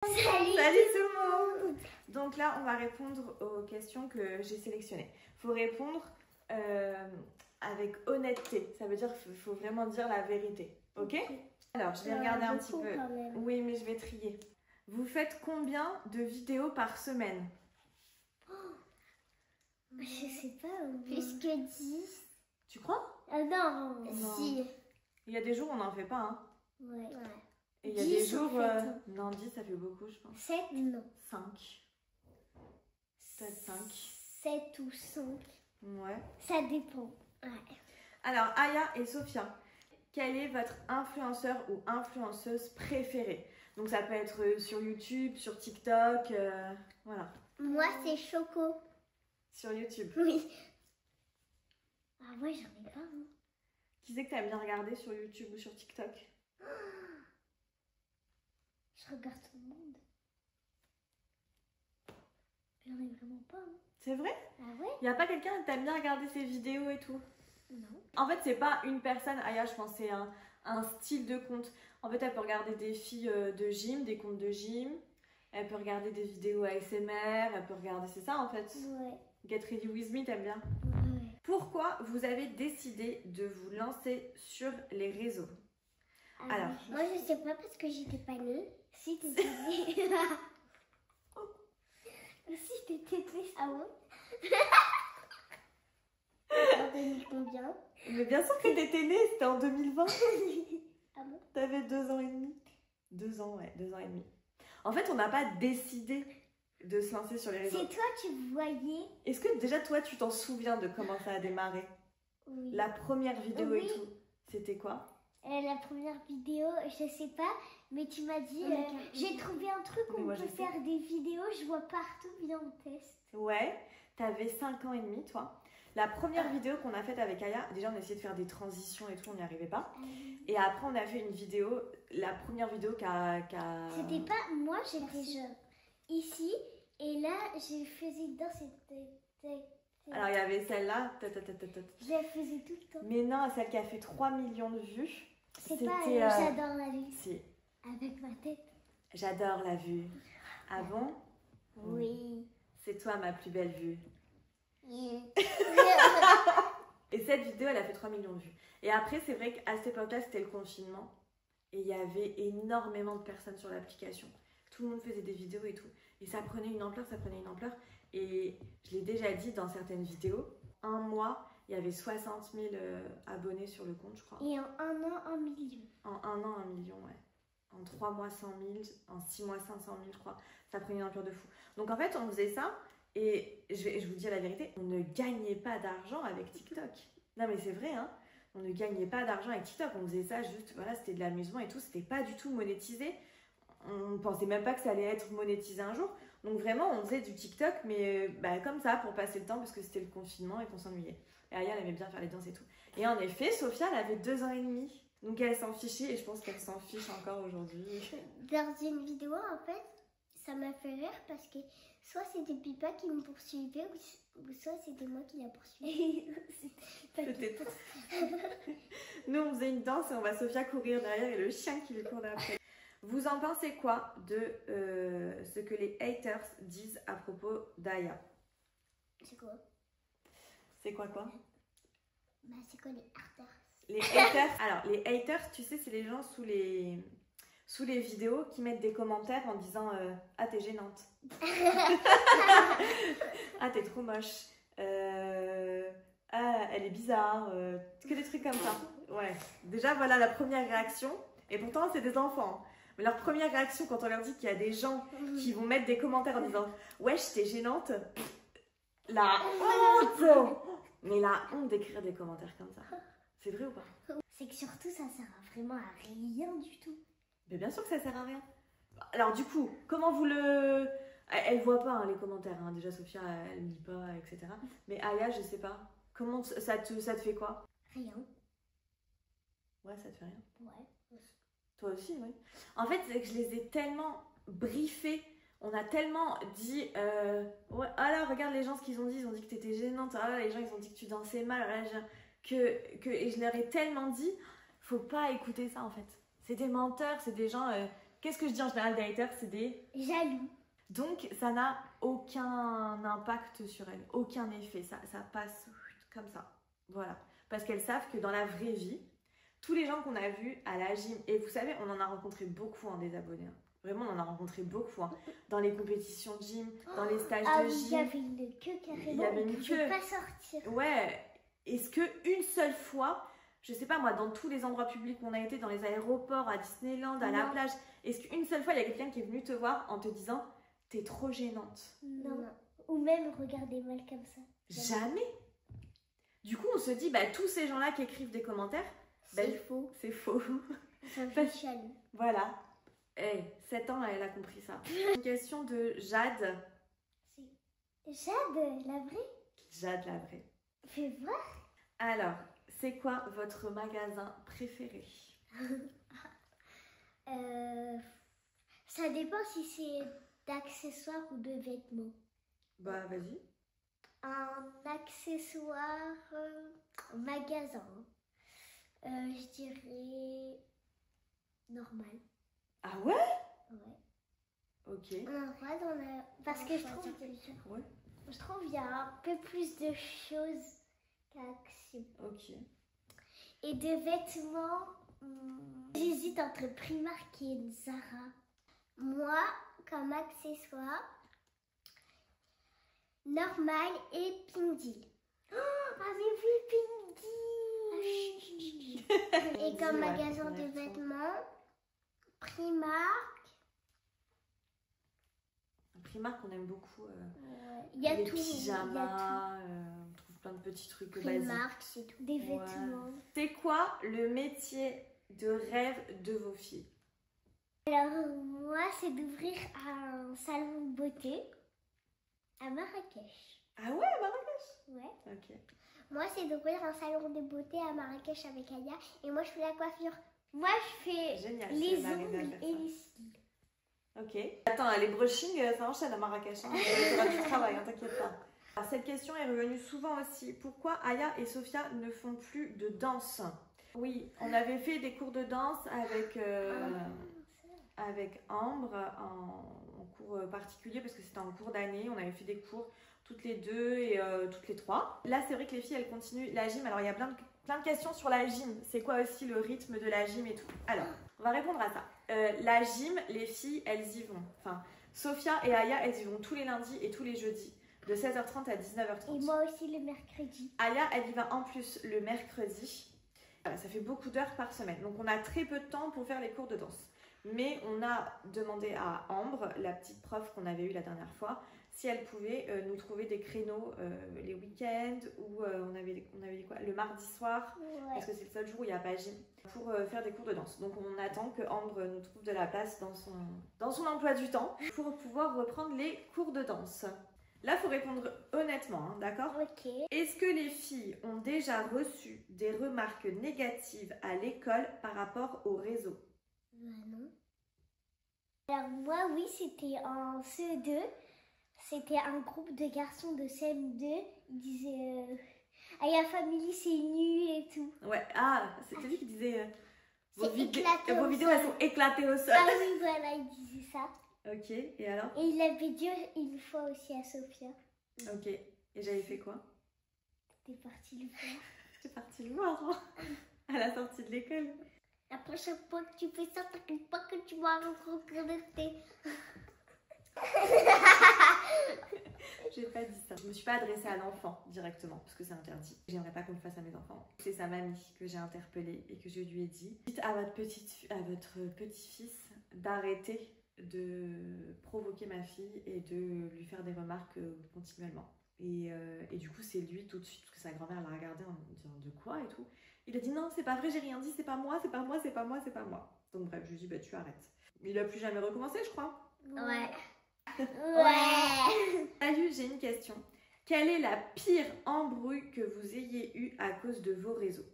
Salut tout le monde. Donc là, on va répondre aux questions que j'ai sélectionnées. Il faut répondre avec honnêteté. Ça veut dire qu'il faut vraiment dire la vérité. Ok? Alors, je vais regarder un petit peu. Oui, mais je vais trier. Vous faites combien de vidéos par semaine? Je sais pas. Plus que 10. Tu crois? Non. Si. Il y a des jours où on n'en fait pas. Hein. Ouais. Et il y a des jours... Non, 10, ça fait beaucoup, je pense. 7, non. 5. Peut-être 5. 7 ou 5. Ouais. Ça dépend. Ouais. Alors, Aya et Sophia, quel est votre influenceur ou influenceuse préférée? Donc, ça peut être sur YouTube, sur TikTok, voilà. Moi, c'est Choco. Sur YouTube. Oui. Ah, moi, j'en ai pas. Hein. Qui c'est que t'aimes bien regarder sur YouTube ou sur TikTok? Je regarde tout le monde. J'en ai vraiment pas. Hein. C'est vrai? Ah ouais? Y a pas quelqu'un qui t'aime bien regarder ses vidéos et tout? Non. En fait, c'est pas une personne, Aya, je pense, c'est un style de compte. En fait, elle peut regarder des filles de gym, des comptes de gym. Elle peut regarder des vidéos ASMR. Elle peut regarder, c'est ça en fait? Ouais. Get Ready With Me, t'aimes bien? Ouais. Pourquoi vous avez décidé de vous lancer sur les réseaux? Alors, moi, je sais pas parce que j'étais pas née. Si t'étais née. Si t'étais née, ah bon? En 2000 combien? Mais bien sûr que t'étais née, c'était en 2020. Ah bon? T'avais 2 ans et demi. 2 ans, ouais, 2 ans et demi. En fait, on n'a pas décidé de se lancer sur les réseaux. C'est toi, tu voyais. Est-ce que déjà toi, tu t'en souviens de comment ça a démarré? Oui. La première vidéo Oui. et tout, c'était quoi? La première vidéo, je sais pas, mais tu m'as dit, j'ai trouvé un truc où on peut faire des vidéos, je vois partout, viens on teste. Ouais, t'avais 5 ans et demi, toi. La première vidéo qu'on a faite avec Aya, déjà on a essayé de faire des transitions et tout, on n'y arrivait pas. Et après on a fait une vidéo, la première vidéo qu'a... C'était pas, moi j'étais genre ici, et là je faisais dans cette... Alors il y avait celle-là, je la faisais tout le temps. mais non, celle qui a fait 3 millions de vues. C'est pas j'adore la vue. Si. Avec ma tête. J'adore la vue. Ah bon? Oui. C'est toi ma plus belle vue. Yeah. Et cette vidéo, elle a fait 3 millions de vues. Et après, c'est vrai qu'à cette époque-là, c'était le confinement. Et il y avait énormément de personnes sur l'application. Tout le monde faisait des vidéos et tout. Et ça prenait une ampleur, ça prenait une ampleur. Et je l'ai déjà dit dans certaines vidéos, un mois, il y avait 60 000 abonnés sur le compte, je crois. Et en 1 an, 1 million. En 1 an, 1 million, ouais. En 3 mois, 100 000. En 6 mois, 500 000, je crois. Ça prenait une ampleur de fou. Donc en fait, on faisait ça. Et je vous dis la vérité, on ne gagnait pas d'argent avec TikTok. Non mais c'est vrai, hein. On ne gagnait pas d'argent avec TikTok. On faisait ça juste, voilà, c'était de l'amusement et tout. C'était pas du tout monétisé. On pensait même pas que ça allait être monétisé un jour. Donc vraiment, on faisait du TikTok, mais comme ça, pour passer le temps, parce que c'était le confinement et qu'on s'ennuyait. Et Aya, elle aimait bien faire les danses et tout. Et en effet, Sophia, elle avait 2 ans et demi. Donc elle s'en fichait et je pense qu'elle s'en fiche encore aujourd'hui. Dans une vidéo, en fait, ça m'a fait rire parce que soit c'était Pipa qui me poursuivait ou soit c'était moi qui la poursuivais. C'était toi. Nous, on faisait une danse et on voit Sophia courir derrière et le chien qui lui court après. Vous en pensez quoi de ce que les haters disent à propos d'Aya? C'est quoi? C'est quoi? Bah, c'est quoi les haters? Les haters, alors les haters, tu sais, c'est les gens sous les vidéos qui mettent des commentaires en disant ah, t'es gênante. Ah, t'es trop moche. Ah, elle est bizarre. Que des trucs comme ça. Ouais. Déjà, voilà la première réaction. Et pourtant, c'est des enfants. Mais leur première réaction quand on leur dit qu'il y a des gens qui vont mettre des commentaires en disant wesh, t'es gênante. La honte. Mais la honte d'écrire des commentaires comme ça. C'est vrai ou pas? C'est que surtout, ça sert vraiment à rien du tout. Mais bien sûr que ça sert à rien. Alors du coup, comment vous le... Elle voit pas hein, les commentaires, hein. Déjà Sophia, elle lit pas, etc. Mais Aya, je sais pas. Comment ça te fait quoi? Rien. Ouais, ça te fait rien. Ouais. Toi aussi, oui. En fait, c'est que je les ai tellement briefés. On a tellement dit... ouais, ah là, regarde les gens ce qu'ils ont dit. Ils ont dit que t'étais gênante. Ah là, les gens, ils ont dit que tu dansais mal. Ah là, et je leur ai tellement dit, faut pas écouter ça en fait. C'est des menteurs, c'est des gens qu'est-ce que je dis en général des haters? C'est des... Jaloux. Donc, ça n'a aucun impact sur elles, aucun effet. Ça passe comme ça. Voilà. Parce qu'elles savent que dans la vraie vie, tous les gens qu'on a vus à la gym, et vous savez, on en a rencontré beaucoup, hein, des abonnés. Hein. Vraiment, on en a rencontré beaucoup. Hein. Dans les compétitions de gym, dans les stages de oui, gym. il y avait une queue carrément. Il y avait on une pouvait queue. pas sortir. Ouais. Est-ce qu'une seule fois, je sais pas moi, dans tous les endroits publics où on a été, dans les aéroports, à Disneyland, à la Non. plage, est-ce qu'une seule fois, il y a quelqu'un qui est venu te voir en te disant « T'es trop gênante ». Non. Ou même regarder mal comme ça. Jamais. Du coup, on se dit, bah, tous ces gens-là qui écrivent des commentaires, C'est faux. c'est faux. Ça me fait jaloux. Voilà. 7 ans, elle a compris ça. Une question de Jade. Jade, la vraie? Jade, la vraie. Fais voir. Alors, c'est quoi votre magasin préféré? Ça dépend si c'est d'accessoires ou de vêtements. Bah, vas-y. Un accessoire magasin. Je dirais normal. Ah ouais? Ouais. Ok. Parce que je trouve Ouais. qu'il y a un peu plus de choses qu'Action. Ok. Et de vêtements, j'hésite entre Primark et Zara. Moi, comme accessoire, normal et Pindy. Oh, avez-vous Pindy? Et comme Ouais, magasin de ouais. vêtements, Primark. Primark, on aime beaucoup. Il y a les tout. pyjamas, on trouve plein de petits trucs basiques. Primark, c'est tout. Des Ouais. vêtements. C'est quoi le métier de rêve de vos filles? Alors, moi, c'est d'ouvrir un salon de beauté à Marrakech. Ah ouais, Marrakech? Ouais. Ok. Moi, c'est d'ouvrir un salon de beauté à Marrakech avec Aya. Et moi, je fais la coiffure. Moi, je fais Génial. les c'est d'arriver à ongles faire et ça. les cils. Ok. Attends, les brushings, ça enchaîne à Marrakech. Hein. Tu auras du travail, hein, t'inquiète pas. Alors, cette question est revenue souvent aussi. Pourquoi Aya et Sophia ne font plus de danse? Oui, on avait fait des cours de danse avec Ambre en cours particulier parce que c'était en cours d'année. On avait fait des cours toutes les deux et toutes les trois. Là, c'est vrai que les filles, elles continuent la gym. Alors, il y a plein de questions sur la gym. C'est quoi aussi le rythme de la gym et tout? Alors, on va répondre à ça. La gym, les filles, elles y vont. Enfin, Sophia et Aya, elles y vont tous les lundis et tous les jeudis, de 16h30 à 19h30. Et moi aussi le mercredi. Aya, elle y va en plus le mercredi. Voilà, ça fait beaucoup d'heures par semaine. Donc, on a très peu de temps pour faire les cours de danse. Mais on a demandé à Ambre, la petite prof qu'on avait eue la dernière fois, si elle pouvait nous trouver des créneaux les week-ends ou on avait dit quoi, le mardi soir, Ouais. parce que c'est le seul jour où il n'y a pas gym, pour faire des cours de danse. Donc on attend que Ambre nous trouve de la place dans son emploi du temps pour pouvoir reprendre les cours de danse. Là, il faut répondre honnêtement, hein, d'accord? Ok. Est-ce que les filles ont déjà reçu des remarques négatives à l'école par rapport au réseau? Bah non. Alors moi, oui, c'était en CE2. C'était un groupe de garçons de CM2. Ils disaient Aya Family, c'est nul et tout. Ouais, ah, c'était lui qui disait vos C'est vidéos, éclaté au elles sol. sont éclatées au sol. Ah oui, voilà, il disait ça. Ok, et alors? Et il l'avait dit une fois aussi à Sophia. Ok, et j'avais fait quoi? T'es partie le voir. J'étais partie le voir hein, à la sortie de l'école. La prochaine fois que tu fais ça, t'inquiète pas que tu vas regretter. J'ai pas dit ça. Je me suis pas adressée à l'enfant directement parce que c'est interdit. J'aimerais pas qu'on le fasse à mes enfants. C'est sa mamie que j'ai interpellée et que je lui ai dit dites à votre petit-fils d'arrêter de provoquer ma fille et de lui faire des remarques continuellement. Et du coup, c'est lui tout de suite, parce que sa grand-mère l'a regardé en disant de quoi et tout. Il a dit non, c'est pas vrai, j'ai rien dit, c'est pas moi, c'est pas moi, c'est pas moi, c'est pas moi. Donc bref, je lui ai dit bah tu arrêtes. Il a plus jamais recommencé, je crois. Ouais. Ouais. Salut, j'ai une question. Quelle est la pire embrouille que vous ayez eue à cause de vos réseaux?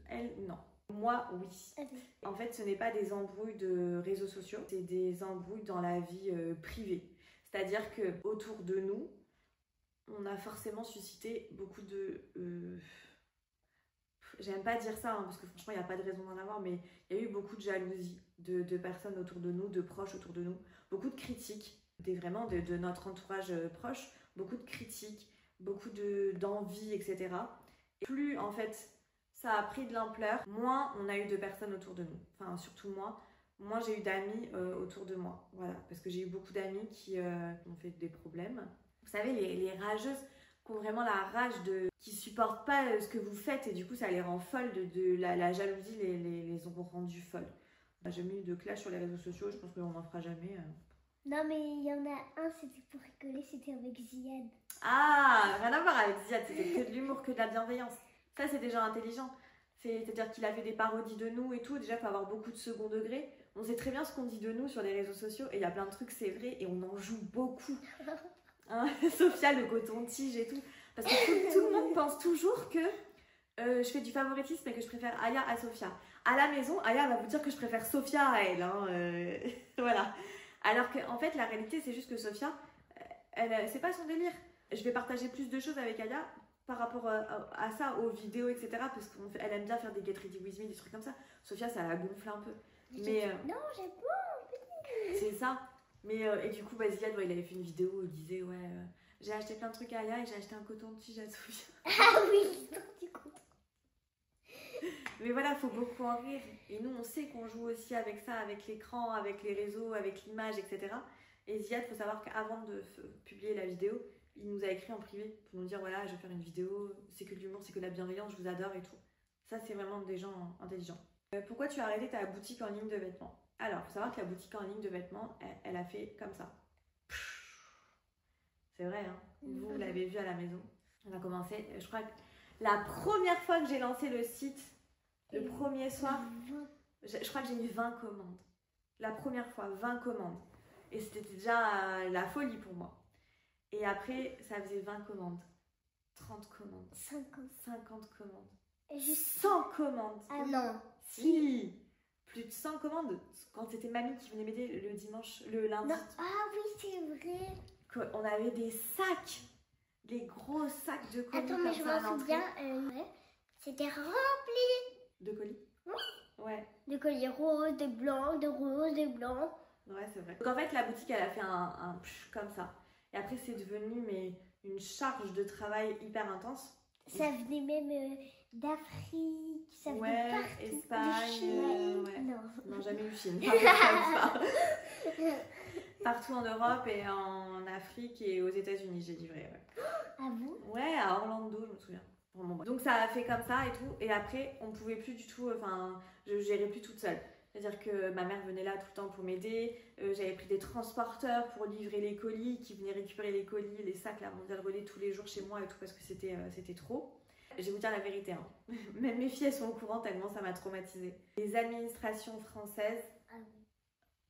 Elle, non. Moi, oui. En fait, ce n'est pas des embrouilles de réseaux sociaux, c'est des embrouilles dans la vie privée. C'est-à-dire que autour de nous, on a forcément suscité beaucoup de... j'aime pas dire ça, hein, parce que franchement, il n'y a pas de raison d'en avoir, mais il y a eu beaucoup de jalousie de personnes autour de nous, de proches autour de nous, beaucoup de critiques, vraiment de notre entourage proche, beaucoup de critiques, beaucoup d'envie, etc. Et plus, en fait, ça a pris de l'ampleur, moins on a eu de personnes autour de nous. Enfin, surtout moi. Moi, j'ai eu d'amis autour de moi. Voilà, parce que j'ai eu beaucoup d'amis qui ont fait des problèmes. Vous savez, les rageuses qui ont vraiment la rage qui supportent pas ce que vous faites et du coup, ça les rend folles. La jalousie les ont rendues folles. J'ai jamais eu de clash sur les réseaux sociaux. Je pense qu'on n'en fera jamais. Non, mais il y en a un, c'était pour rigoler, c'était avec Ziad. Ah, rien à voir avec Ziad. C'était que de l'humour, que de la bienveillance. Ça, c'est des gens intelligents. C'est-à-dire qu'il a fait des parodies de nous et tout. Déjà, il faut avoir beaucoup de second degré. On sait très bien ce qu'on dit de nous sur les réseaux sociaux et il y a plein de trucs, c'est vrai, et on en joue beaucoup. Hein, Sophia, le coton-tige et tout. Parce que tout le monde pense toujours que je fais du favoritisme et que je préfère Aya à Sophia. À la maison, Aya va vous dire que je préfère Sophia à elle. Hein, voilà. Alors qu'en fait, la réalité, c'est juste que Sophia, c'est pas son délire. Je vais partager plus de choses avec Aya par rapport à ça, aux vidéos, etc. Parce qu'elle aime bien faire des Get Ready With Me, des trucs comme ça. Sophia, ça la gonfle un peu. Mais non, j'aime pas. c'est ça. Mais et du coup, Ziad, il avait fait une vidéo où il disait ouais, j'ai acheté plein de trucs à Aya et j'ai acheté un coton-tige à Sophia. Ah oui, du coup. Mais voilà, faut beaucoup en rire. Et nous, on sait qu'on joue aussi avec ça, avec l'écran, avec les réseaux, avec l'image, etc. Et Ziad, faut savoir qu'avant de publier la vidéo, il nous a écrit en privé pour nous dire voilà, je vais faire une vidéo, c'est que de l'humour, c'est que de la bienveillance, je vous adore et tout. Ça, c'est vraiment des gens intelligents. Pourquoi tu as arrêté ta boutique en ligne de vêtements? Alors, il faut savoir que la boutique en ligne de vêtements, elle a fait comme ça. C'est vrai, hein? Vous l'avez vu à la maison. On a commencé, je crois que la première fois que j'ai lancé le site, le premier soir, je crois que j'ai eu 20 commandes. La première fois, 20 commandes. Et c'était déjà la folie pour moi. Et après, ça faisait 20 commandes, 30 commandes, 50 commandes, 100 commandes. Ah non. Si, plus de 100 commandes quand c'était mamie qui venait m'aider le dimanche, le lundi. Non. Ah oui, c'est vrai. On avait des sacs, des gros sacs de colis. Attends, mais je m'en souviens, c'était rempli. De colis? Oui. Ouais. De colis roses, de blancs, de roses, de blancs. Ouais, c'est vrai. Donc en fait, la boutique, elle a fait un comme ça. Et après, c'est devenu une charge de travail hyper intense. Ça venait même d'Afrique, ça venait partout. Espagne, de Chine. ouais. Non, jamais eu Chine. Partout en Europe et en Afrique et aux États-Unis, j'ai livré. Ouais. Ah bon? Ouais, à Orlando, je me souviens. Vraiment. Donc ça a fait comme ça et tout. Et après, on pouvait plus du tout. Enfin, je gérais plus toute seule. C'est-à-dire que ma mère venait là tout le temps pour m'aider. J'avais pris des transporteurs pour livrer les colis, qui venaient récupérer les colis, les sacs, la Mondial Relais tous les jours chez moi et tout parce que c'était trop. Je vais vous dire la vérité, hein. Même mes filles elles sont au courant tellement ça m'a traumatisée. Les administrations françaises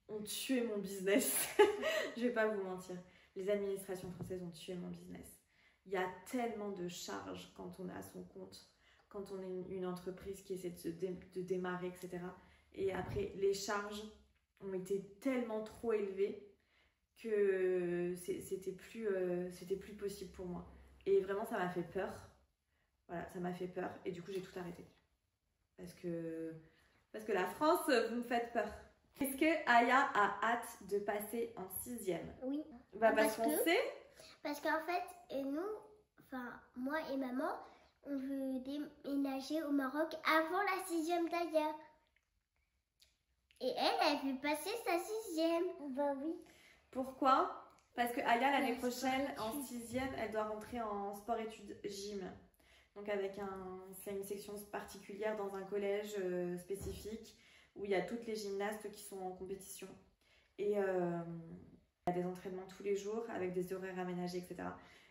ont tué mon business. Je vais pas vous mentir. Les administrations françaises ont tué mon business. Il y a tellement de charges quand on est à son compte, quand on est une entreprise qui essaie de démarrer, etc. Et après, les charges ont été tellement trop élevées que c'était plus possible pour moi. Et vraiment, ça m'a fait peur. Voilà, ça m'a fait peur. Et du coup, j'ai tout arrêté. Parce que la France, vous me faites peur. Est-ce que Aya a hâte de passer en 6e? Oui. Parce qu'on sait. Parce qu'en fait, nous, enfin, moi et maman, on veut déménager au Maroc avant la 6e d'ailleurs. Et elle veut passer sa 6e. Bah oui. Pourquoi? Parce que Aya, l'année prochaine, en 6e, elle doit rentrer en sport-études gym. Donc c'est une section particulière dans un collège spécifique où il y a toutes les gymnastes qui sont en compétition. Et il y a des entraînements tous les jours avec des horaires aménagés, etc.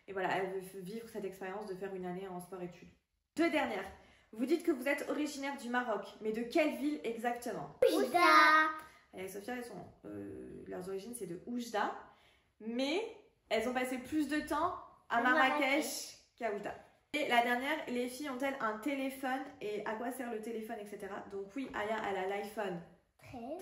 Et voilà, elle veut vivre cette expérience de faire une année en sport-études. 2 dernières. Vous dites que vous êtes originaire du Maroc, mais de quelle ville exactement? Oujda. Et Sophia, leurs origines, c'est de Oujda. Mais elles ont passé plus de temps à Marrakech qu'à Oujda. Et la dernière, les filles ont-elles un téléphone et à quoi sert le téléphone, etc. Donc oui, Aya, elle a l'iPhone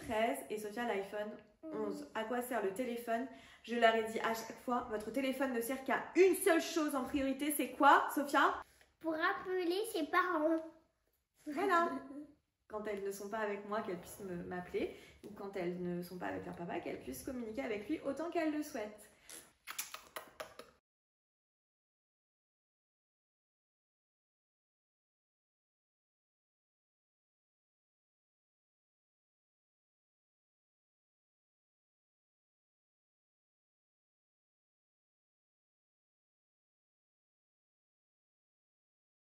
13 et Sophia l'iPhone 11. À quoi sert le téléphone? Je leur ai dit à chaque fois, votre téléphone ne sert qu'à une seule chose en priorité. C'est quoi, Sophia? Pour appeler ses parents. Voilà. Quand elles ne sont pas avec moi, qu'elles puissent m'appeler, ou quand elles ne sont pas avec leur papa, qu'elles puissent communiquer avec lui autant qu'elles le souhaitent.